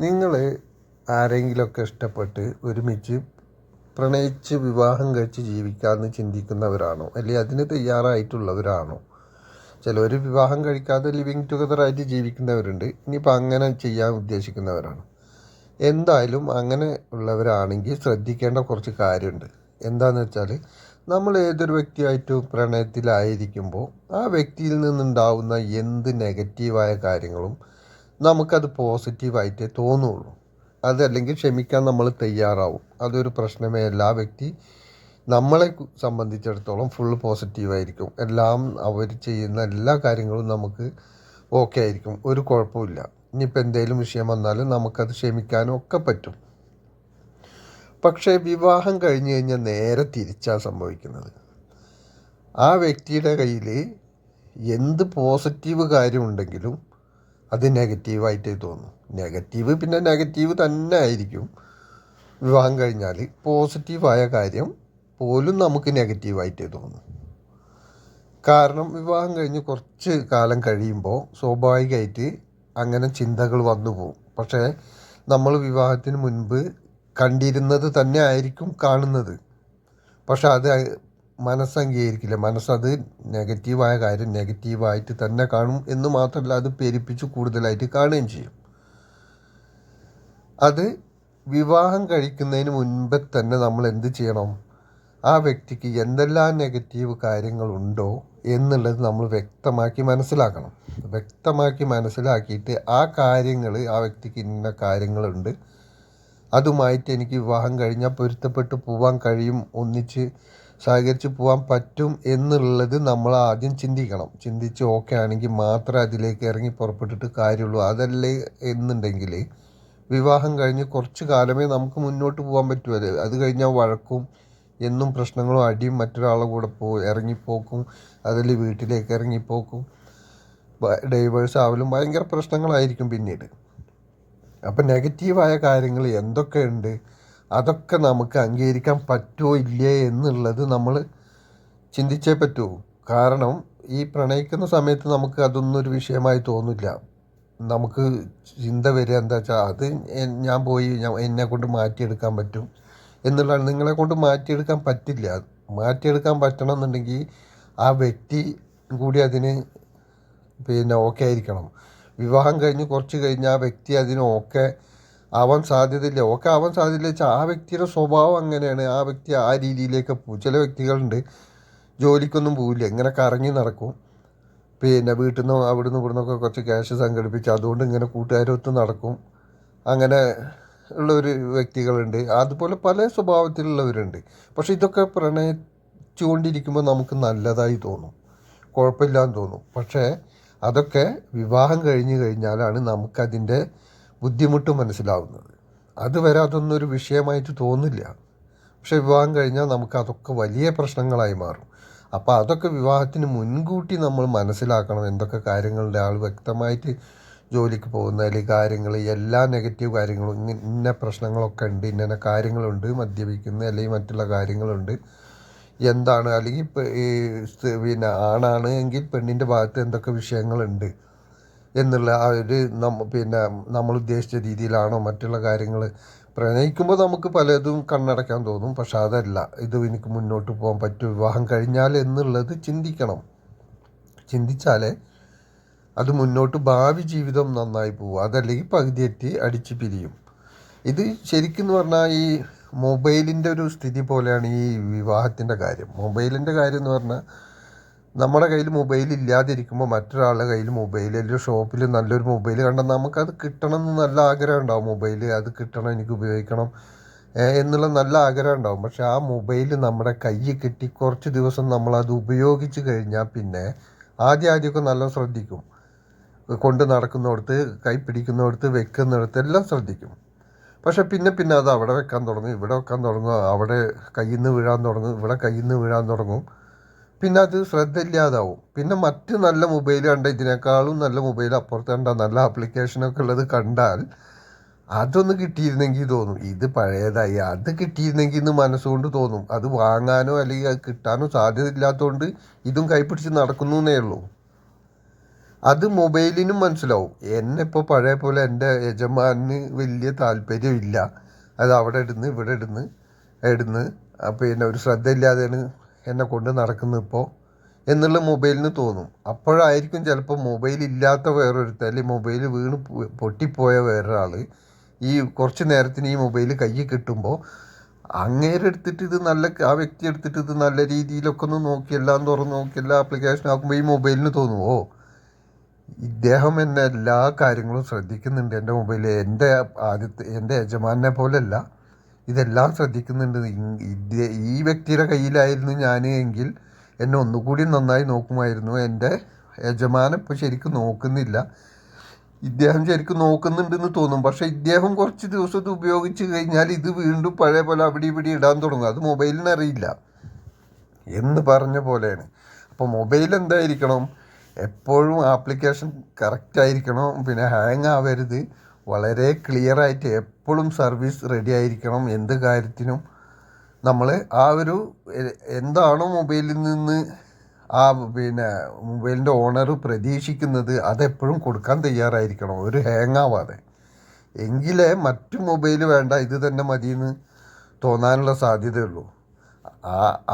നിങ്ങൾ ആരെങ്കിലുമൊക്കെ ഇഷ്ടപ്പെട്ട് ഒരുമിച്ച് പ്രണയിച്ച് വിവാഹം കഴിച്ച് ജീവിക്കാമെന്ന് ചിന്തിക്കുന്നവരാണോ, അല്ലെങ്കിൽ അതിന് തയ്യാറായിട്ടുള്ളവരാണോ? ചിലർ വിവാഹം കഴിക്കാതെ ലിവിങ് ടുഗദറായിട്ട് ജീവിക്കുന്നവരുണ്ട്. ഇനിയിപ്പോൾ അങ്ങനെ ചെയ്യാൻ ഉദ്ദേശിക്കുന്നവരാണ്. എന്തായാലും അങ്ങനെ ഉള്ളവരാണെങ്കിൽ ശ്രദ്ധിക്കേണ്ട കുറച്ച് കാര്യമുണ്ട്. എന്താണെന്ന് വെച്ചാൽ, നമ്മൾ ഏതൊരു വ്യക്തിയായിട്ടും പ്രണയത്തിലായിരിക്കുമ്പോൾ ആ വ്യക്തിയിൽ നിന്നുണ്ടാവുന്ന എന്ത് നെഗറ്റീവായ കാര്യങ്ങളും നമുക്കത് പോസിറ്റീവായിട്ടേ തോന്നുള്ളൂ. അതല്ലെങ്കിൽ ക്ഷമിക്കാൻ നമ്മൾ തയ്യാറാവും. അതൊരു പ്രശ്നമേ അല്ല. ആ വ്യക്തി നമ്മളെ സംബന്ധിച്ചിടത്തോളം ഫുള്ള് പോസിറ്റീവായിരിക്കും. എല്ലാം അവർ ചെയ്യുന്ന എല്ലാ കാര്യങ്ങളും നമുക്ക് ഓക്കെ ആയിരിക്കും, ഒരു കുഴപ്പമില്ല. ഇനിയിപ്പോൾ എന്തെങ്കിലും വിഷയം വന്നാലും നമുക്കത് ക്ഷമിക്കാനും ഒക്കെ പറ്റും. പക്ഷേ വിവാഹം കഴിഞ്ഞ് കഴിഞ്ഞാൽ നേരെ തിരിച്ചാണ് സംഭവിക്കുന്നത്. ആ വ്യക്തിയുടെ കയ്യിൽ എന്ത് പോസിറ്റീവ് കാര്യമുണ്ടെങ്കിലും അത് നെഗറ്റീവായിട്ടേ തോന്നും. നെഗറ്റീവ് പിന്നെ നെഗറ്റീവ് തന്നെ ആയിരിക്കും. വിവാഹം കഴിഞ്ഞാൽ പോസിറ്റീവായ കാര്യം പോലും നമുക്ക് നെഗറ്റീവായിട്ടേ തോന്നും. കാരണം വിവാഹം കഴിഞ്ഞ് കുറച്ച് കാലം കഴിയുമ്പോൾ സ്വാഭാവികമായിട്ട് അങ്ങനെ ചിന്തകൾ വന്നു പോകും. പക്ഷേ നമ്മൾ വിവാഹത്തിന് മുൻപ് കണ്ടിരുന്നത് തന്നെ ആയിരിക്കും കാണുന്നത്. പക്ഷെ അത് മനസ്സംഗീകരിക്കില്ല. മനസ്സത് നെഗറ്റീവായ കാര്യം നെഗറ്റീവായിട്ട് തന്നെ കാണും എന്ന് മാത്രമല്ല, അത് പെരുപ്പിച്ച് കൂടുതലായിട്ട് കാണുകയും ചെയ്യും. അത് വിവാഹം കഴിക്കുന്നതിന് മുൻപേ തന്നെ നമ്മൾ എന്ത് ചെയ്യണം? ആ വ്യക്തിക്ക് എന്തെല്ലാം നെഗറ്റീവ് കാര്യങ്ങളുണ്ടോ എന്നുള്ളത് നമ്മൾ വ്യക്തമാക്കി മനസ്സിലാക്കണം. വ്യക്തമാക്കി മനസ്സിലാക്കിയിട്ട് ആ കാര്യങ്ങൾ, ആ വ്യക്തിക്ക് ഇന്ന കാര്യങ്ങളുണ്ട്, അതുമായിട്ട് എനിക്ക് വിവാഹം കഴിഞ്ഞാൽ പൊരുത്തപ്പെട്ട് പോകാൻ കഴിയും, ഒന്നിച്ച് സഹകരിച്ച് പോകാൻ പറ്റും എന്നുള്ളത് നമ്മൾ ആദ്യം ചിന്തിക്കണം. ചിന്തിച്ച് ഓക്കെ ആണെങ്കിൽ മാത്രമേ അതിലേക്ക് ഇറങ്ങി പുറപ്പെട്ടിട്ട് കാര്യമുള്ളൂ. അതല്ലേ എന്നുണ്ടെങ്കിൽ വിവാഹം കഴിഞ്ഞ് കുറച്ച് കാലമേ നമുക്ക് മുന്നോട്ട് പോകാൻ പറ്റുമല്ലോ. അത് കഴിഞ്ഞാൽ വഴക്കും എന്നും പ്രശ്നങ്ങളും അടിയും, മറ്റൊരാളുടെ കൂടെ ഇറങ്ങിപ്പോക്കും, അതിൽ വീട്ടിലേക്ക് ഇറങ്ങിപ്പോക്കും, ഡൈവേഴ്സ് ആവലും ഭയങ്കര പ്രശ്നങ്ങളായിരിക്കും പിന്നീട്. അപ്പം നെഗറ്റീവായ കാര്യങ്ങൾ എന്തൊക്കെയുണ്ട് അതൊക്കെ നമുക്ക് അംഗീകരിക്കാൻ പറ്റുമോ ഇല്ലേ എന്നുള്ളത് നമ്മൾ ചിന്തിച്ചേ പറ്റൂ. കാരണം ഈ പ്രണയിക്കുന്ന സമയത്ത് നമുക്ക് അതൊന്നും ഒരു വിഷയമായി തോന്നില്ല. നമുക്ക് ചിന്ത വരിക എന്താ വെച്ചാൽ, അത് ഞാൻ പോയി എന്നെ കൊണ്ട് മാറ്റിയെടുക്കാൻ പറ്റും എന്നുള്ളതാണ്. നിങ്ങളെ കൊണ്ട് മാറ്റിയെടുക്കാൻ പറ്റില്ല. മാറ്റിയെടുക്കാൻ പറ്റണം എന്നുണ്ടെങ്കിൽ ആ വ്യക്തി കൂടി അതിന് ഓക്കെ ആയിരിക്കണം. വിവാഹം കഴിഞ്ഞ് കുറച്ച് കഴിഞ്ഞ് ആ വ്യക്തി അതിന് ഓക്കെ ആവാൻ സാധ്യതയില്ല. ഓക്കെ ആവാൻ സാധ്യതയില്ല വെച്ചാൽ ആ വ്യക്തിയുടെ സ്വഭാവം അങ്ങനെയാണ്. ആ വ്യക്തി ആ രീതിയിലേക്ക് പോകും. ചില വ്യക്തികളുണ്ട് ജോലിക്കൊന്നും പോവില്ല, ഇങ്ങനെ കറങ്ങി നടക്കും. വീട്ടിൽ നിന്ന് അവിടുന്ന് ഇവിടുന്നൊക്കെ കുറച്ച് ക്യാഷ് സംഘടിപ്പിച്ച് അതുകൊണ്ട് ഇങ്ങനെ കൂട്ടുകാരൊത്ത് നടക്കും. അങ്ങനെ ഉള്ളൊരു വ്യക്തികളുണ്ട്. അതുപോലെ പല സ്വഭാവത്തിലുള്ളവരുണ്ട്. പക്ഷെ ഇതൊക്കെ പ്രണയിച്ചുകൊണ്ടിരിക്കുമ്പോൾ നമുക്ക് നല്ലതായി തോന്നും, കുഴപ്പമില്ലാന്ന് തോന്നും. പക്ഷേ അതൊക്കെ വിവാഹം കഴിഞ്ഞ് കഴിഞ്ഞാലാണ് നമുക്കതിൻ്റെ ബുദ്ധിമുട്ട് മനസ്സിലാവുന്നത്. അതുവരെ അതൊന്നും ഒരു വിഷയമായിട്ട് തോന്നില്ല. പക്ഷെ വിവാഹം കഴിഞ്ഞാൽ നമുക്ക് അതൊക്കെ വലിയ പ്രശ്നങ്ങളായി മാറും. അപ്പോൾ അതൊക്കെ വിവാഹത്തിന് മുൻകൂട്ടി നമ്മൾ മനസ്സിലാക്കണം. എന്തൊക്കെ കാര്യങ്ങളുടെ ആൾ വ്യക്തമായിട്ട് ജോലിക്ക് പോകുന്നതിൽ കാര്യങ്ങൾ, എല്ലാ നെഗറ്റീവ് കാര്യങ്ങളും, ഇന്ന പ്രശ്നങ്ങളൊക്കെ ഉണ്ട്, ഇന്ന കാര്യങ്ങളുണ്ട്, മദ്യപിക്കുന്ന അല്ലെങ്കിൽ മറ്റുള്ള കാര്യങ്ങളുണ്ട്, എന്താണ്, അല്ലെങ്കിൽ ആണാണ് എങ്കിൽ പെണ്ണിൻ്റെ ഭാഗത്ത് എന്തൊക്കെ വിഷയങ്ങളുണ്ട് എന്നുള്ള ആ ഒരു നമ്മൾ ഉദ്ദേശിച്ച രീതിയിലാണോ മറ്റുള്ള കാര്യങ്ങൾ. പ്രണയിക്കുമ്പോൾ നമുക്ക് പലതും കണ്ണടയ്ക്കാൻ തോന്നും. പക്ഷെ അതല്ല, ഇത് എനിക്ക് മുന്നോട്ട് പോകാൻ പറ്റും വിവാഹം കഴിഞ്ഞാൽ എന്നുള്ളത് ചിന്തിക്കണം. ചിന്തിച്ചാലേ അത് മുന്നോട്ട് ഭാവി ജീവിതം നന്നായി പോകും. അതല്ലെങ്കിൽ പകുതിയെത്തി അടിച്ച് പിരിയും. ഇത് ശരിക്കും പറഞ്ഞാൽ ഈ മൊബൈലിൻ്റെ ഒരു സ്ഥിതി പോലെയാണ് ഈ വിവാഹത്തിൻ്റെ കാര്യം. മൊബൈലിൻ്റെ കാര്യം എന്ന് പറഞ്ഞാൽ, നമ്മുടെ കയ്യിൽ മൊബൈൽ ഇല്ലാതിരിക്കുമ്പോൾ മറ്റൊരാളുടെ കയ്യിൽ മൊബൈൽ, അല്ലെങ്കിൽ ഷോപ്പിൽ നല്ലൊരു മൊബൈൽ കണ്ടാൽ നമുക്കത് കിട്ടണം എന്ന് നല്ല ആഗ്രഹം ഉണ്ടാവും. മൊബൈൽ അത് കിട്ടണം, എനിക്ക് ഉപയോഗിക്കണം എന്നുള്ള നല്ല ആഗ്രഹം ഉണ്ടാവും. പക്ഷെ ആ മൊബൈൽ നമ്മുടെ കയ്യിൽ കിട്ടി കുറച്ച് ദിവസം നമ്മളത് ഉപയോഗിച്ച് കഴിഞ്ഞാൽ പിന്നെ ആദ്യമൊക്കെ നല്ല ശ്രദ്ധിക്കും. കൊണ്ട് നടക്കുന്നിടത്ത്, കൈ പിടിക്കുന്നിടത്ത്, വെക്കുന്നിടത്ത് എല്ലാം ശ്രദ്ധിക്കും. പക്ഷെ പിന്നെ അത് അവിടെ വെക്കാൻ തുടങ്ങും, ഇവിടെ വെക്കാൻ തുടങ്ങും, അവിടെ കയ്യിൽ നിന്ന് വീഴാൻ തുടങ്ങും, ഇവിടെ കയ്യിൽ നിന്ന് വീഴാൻ തുടങ്ങും. പിന്നെ അത് ശ്രദ്ധയില്ലാതാവും. പിന്നെ മറ്റ് നല്ല മൊബൈൽ കണ്ട, ഇതിനേക്കാളും നല്ല മൊബൈൽ അപ്പുറത്ത് കണ്ട, നല്ല ആപ്ലിക്കേഷനൊക്കെ ഉള്ളത് കണ്ടാൽ അതൊന്ന് കിട്ടിയിരുന്നെങ്കിൽ തോന്നും ഇത് പഴയതായി, അത് കിട്ടിയിരുന്നെങ്കിൽ എന്ന് മനസ്സുകൊണ്ട് തോന്നും. അത് വാങ്ങാനോ അല്ലെങ്കിൽ അത് കിട്ടാനോ സാധ്യത ഇല്ലാത്തതുകൊണ്ട് ഇതും കൈപ്പിടിച്ച് നടക്കുന്നു എന്നേ ഉള്ളൂ. അത് മൊബൈലിനും മനസ്സിലാവും. എന്നെ ഇപ്പോൾ പഴയ പോലെ എൻ്റെ യജമാനന് വലിയ താല്പര്യമില്ല, അത് അവിടെ ഇടുന്ന് ഇവിടെ ഇടുന്ന് പിന്നെ ഒരു ശ്രദ്ധയില്ലാതെയാണ് എന്നെ കൊണ്ട് നടക്കുന്നത് ഇപ്പോൾ എന്നുള്ള മൊബൈലിന് തോന്നും. അപ്പോഴായിരിക്കും ചിലപ്പോൾ മൊബൈൽ ഇല്ലാത്ത വേറൊരുത്തൻ, അല്ലെങ്കിൽ മൊബൈൽ വീണ് പൊട്ടിപ്പോയ വേറൊരാൾ ഈ കുറച്ച് നേരത്തിന് ഈ മൊബൈൽ കയ്യിൽ കിട്ടുമ്പോൾ അങ്ങേരെ എടുത്തിട്ട് ഇത് നല്ല, ആ വ്യക്തി എടുത്തിട്ട് ഇത് നല്ല രീതിയിലൊക്കെ ഒന്ന് നോക്കി എല്ലാം തുറന്ന് നോക്കി എല്ലാ ആപ്ലിക്കേഷൻ ആക്കുമ്പോൾ ഈ മൊബൈലിന് തോന്നും, ഓ ഇദ്ദേഹം എന്നെ എല്ലാ കാര്യങ്ങളും ശ്രദ്ധിക്കുന്നുണ്ട്, എൻ്റെ മൊബൈലിൽ എൻ്റെ യജമാനെ പോലെയല്ല, ഇതെല്ലാം ശ്രദ്ധിക്കുന്നുണ്ട്. ഈ വ്യക്തിയുടെ കയ്യിലായിരുന്നു ഞാൻ എങ്കിൽ എന്നെ ഒന്നുകൂടി നന്നായി നോക്കുമായിരുന്നു. എൻ്റെ യജമാനൻ ഇപ്പോൾ ശരിക്കും നോക്കുന്നില്ല, ഇദ്ദേഹം ശരിക്കും നോക്കുന്നുണ്ടെന്ന് തോന്നും. പക്ഷേ ഇദ്ദേഹം കുറച്ച് ദിവസം ഇത് ഉപയോഗിച്ച് കഴിഞ്ഞാൽ ഇത് വീണ്ടും പഴയ പോലെ അവിടെ ഇവിടെ ഇടാൻ തുടങ്ങും. അത് മൊബൈലിന് അറിയില്ല എന്ന് പറഞ്ഞ പോലെയാണ്. അപ്പോൾ മൊബൈൽ എന്തായിരിക്കണം, എപ്പോഴും ആപ്ലിക്കേഷൻ കറക്റ്റ് ആയിരിക്കണം, പിന്നെ ഹാങ് ആവരുത്, വളരെ ക്ലിയർ ആയിട്ട് എപ്പോഴും സർവീസ് റെഡി ആയിരിക്കണം. എന്ത് കാര്യത്തിനും നമ്മൾ ആ ഒരു എന്താണോ മൊബൈലിൽ നിന്ന് ആ പിന്നെ മൊബൈലിൻ്റെ ഓണർ പ്രതീക്ഷിക്കുന്നത് അതെപ്പോഴും കൊടുക്കാൻ തയ്യാറായിരിക്കണം, ഒരു ഹാങ് ആവാതെ. എങ്കിലേ മറ്റു മൊബൈൽ വേണ്ട, ഇത് തന്നെ മതിയെന്ന് തോന്നാനുള്ള സാധ്യതയുള്ളൂ.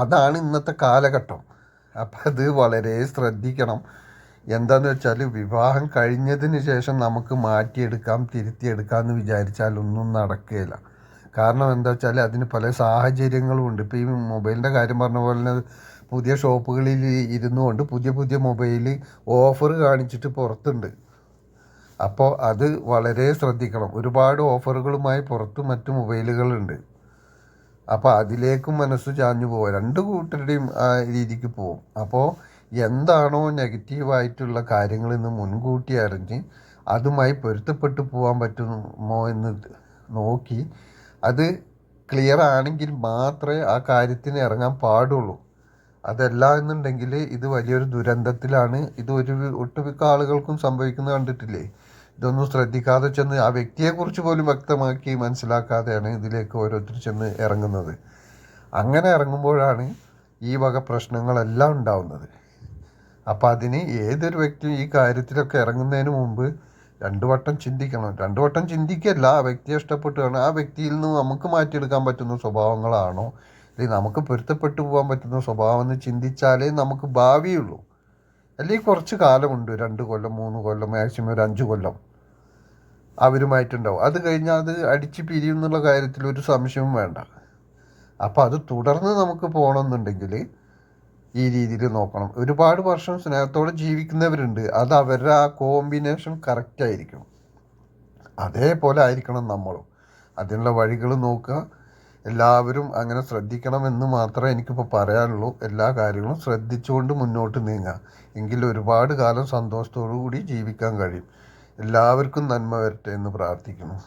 അതാണ് ഇന്നത്തെ കാലഘട്ടം. അപ്പം അത് വളരെ ശ്രദ്ധിക്കണം. എന്താന്ന് വെച്ചാൽ വിവാഹം കഴിഞ്ഞതിന് ശേഷം നമുക്ക് മാറ്റിയെടുക്കാം, തിരുത്തിയെടുക്കാം എന്ന് വിചാരിച്ചാൽ ഒന്നും നടക്കുകയില്ല. കാരണം എന്താ വെച്ചാൽ അതിന് പല സാഹചര്യങ്ങളും ഉണ്ട്. ഇപ്പോൾ ഈ മൊബൈലിൻ്റെ കാര്യം പറഞ്ഞ പോലെ തന്നെ പുതിയ ഷോപ്പുകളിൽ ഇരുന്നുകൊണ്ട് പുതിയ പുതിയ മൊബൈൽ ഓഫർ കാണിച്ചിട്ട് പുറത്തുണ്ട്. അപ്പോൾ അത് വളരെ ശ്രദ്ധിക്കണം. ഒരുപാട് ഓഫറുകളുമായി പുറത്ത് മറ്റു മൊബൈലുകളുണ്ട്. അപ്പോൾ അതിലേക്കും മനസ്സ് ചാഞ്ഞു പോകും, രണ്ട് കൂട്ടരുടെയും ആ രീതിക്ക് പോകും. അപ്പോൾ എന്താണോ നെഗറ്റീവായിട്ടുള്ള കാര്യങ്ങളിൽ നിന്ന് മുൻകൂട്ടി അറിഞ്ഞ് അതുമായി പൊരുത്തപ്പെട്ടു പോകാൻ പറ്റുമോ എന്ന് നോക്കി അത് ക്ലിയർ ആണെങ്കിൽ മാത്രമേ ആ കാര്യത്തിന് ഇറങ്ങാൻ പാടുള്ളൂ. അതല്ല എന്നുണ്ടെങ്കിൽ ഇത് വലിയൊരു ദുരന്തത്തിലാണ്. ഇത് ഒട്ടുമിക്ക ആളുകൾക്കും സംഭവിക്കുന്നത് കണ്ടിട്ടില്ലേ. ഇതൊന്നും ശ്രദ്ധിക്കാതെ ചെന്ന് ആ വ്യക്തിയെക്കുറിച്ച് പോലും വ്യക്തമാക്കി മനസ്സിലാക്കാതെയാണ് ഇതിലേക്ക് ഓരോരുത്തർ ചെന്ന് ഇറങ്ങുന്നത്. അങ്ങനെ ഇറങ്ങുമ്പോഴാണ് ഈ വക പ്രശ്നങ്ങളെല്ലാം ഉണ്ടാവുന്നത്. അപ്പം അതിന് ഏതൊരു വ്യക്തിയും ഈ കാര്യത്തിലൊക്കെ ഇറങ്ങുന്നതിന് മുമ്പ് രണ്ടു വട്ടം ചിന്തിക്കണം. രണ്ടു വട്ടം ചിന്തിക്കല്ല, ആ വ്യക്തിയെ ഇഷ്ടപ്പെട്ടാണ് ആ വ്യക്തിയിൽ നിന്ന് നമുക്ക് മാറ്റിയെടുക്കാൻ പറ്റുന്ന സ്വഭാവങ്ങളാണോ അല്ലെങ്കിൽ നമുക്ക് പൊരുത്തപ്പെട്ടു പോകാൻ പറ്റുന്ന സ്വഭാവം എന്ന് ചിന്തിച്ചാലേ നമുക്ക് ഭാവിയുള്ളൂ. അല്ലെങ്കിൽ കുറച്ച് കാലമുണ്ട്, 2 കൊല്ലം 3 കൊല്ലം മാക്സിമം ഒരു 5 കൊല്ലം അവരുമായിട്ടുണ്ടാവും. അത് കഴിഞ്ഞാൽ അത് അടിച്ച് പിരിയും എന്നുള്ള കാര്യത്തിൽ ഒരു സംശയവും വേണ്ട. അപ്പോൾ അത് തുടർന്ന് നമുക്ക് പോകണമെന്നുണ്ടെങ്കിൽ ഈ രീതിയിൽ നോക്കണം. ഒരുപാട് വർഷം സ്നേഹത്തോടെ ജീവിക്കുന്നവരുണ്ട്, അത് അവരുടെ ആ കോമ്പിനേഷൻ കറക്റ്റായിരിക്കും. അതേപോലെ ആയിരിക്കണം നമ്മളും. അതിനുള്ള വഴികൾ നോക്കുക. എല്ലാവരും അങ്ങനെ ശ്രദ്ധിക്കണമെന്ന് മാത്രമേ എനിക്കിപ്പോൾ പറയാനുള്ളൂ. എല്ലാ കാര്യങ്ങളും ശ്രദ്ധിച്ചുകൊണ്ട് മുന്നോട്ട് നീങ്ങുക, എങ്കിൽ ഒരുപാട് കാലം സന്തോഷത്തോടു കൂടി ജീവിക്കാൻ കഴിയും. എല്ലാവർക്കും നന്മ വരട്ടെ എന്ന് പ്രാർത്ഥിക്കുന്നു.